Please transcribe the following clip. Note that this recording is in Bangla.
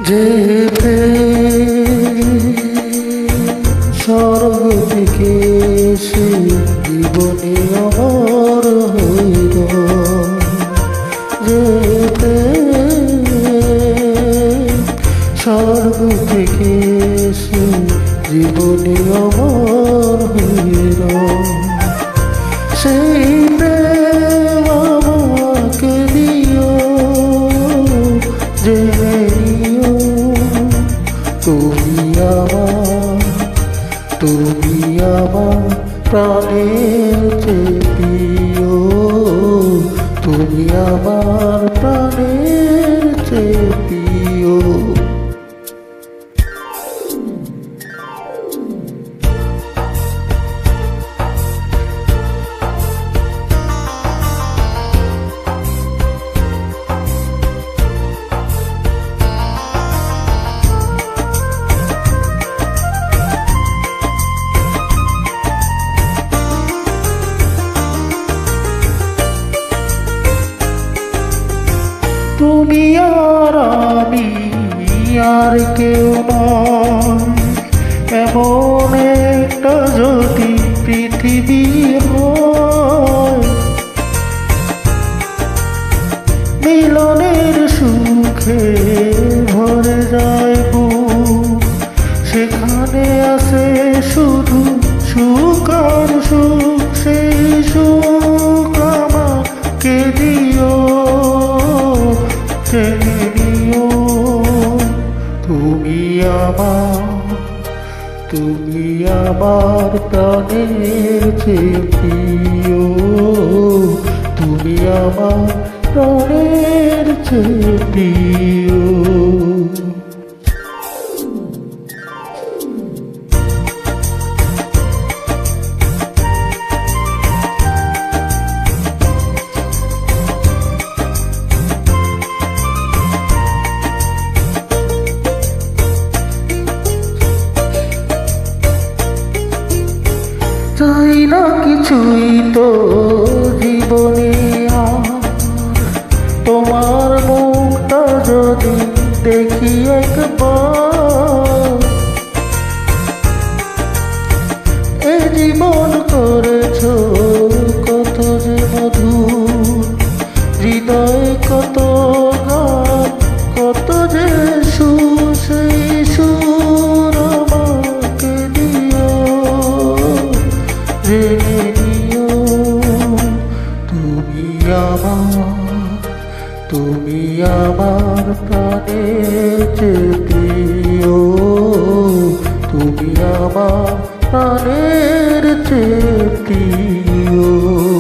যে স্বর্গ থেকে সে জীবনে অমর হইল, যে স্বর্গ থেকে সে জীবনে অমর হইল, সেই প্রেম আমাকে দিও, জেনে নিও তুমি আমার প্রাণের চেয়ে প্রিয়, তুমি আমার প্রাণের চেয়ে প্রিয়। তুমি আর আমি আর কেউ নয়, এমন একটা যদি পৃথিবী হয়, মিলনের সুখে ভরে যায় বুক, সেখানে আছে শুধু সুখ আর সুখ, সেই সুখ আমাকে দিও, জেনে নিও তুমি আমার প্রাণের চেয়ে প্রিয়, তুমি আমার প্রাণের চেয়ে প্রিয়। চাই না কিছুই তো জীবনে, তোমার মুখটা যদি দেখি একবার, এ জীবন করেছ কত যে মধুর, হৃদয়ে কত গান কত যে সুর, সেই সুর আমাকে দিও, জেনে নিও তুমি আমার প্রাণের চেয়ে প্রিয়, তুমি আমার প্রাণের চেয়ে প্রিয়।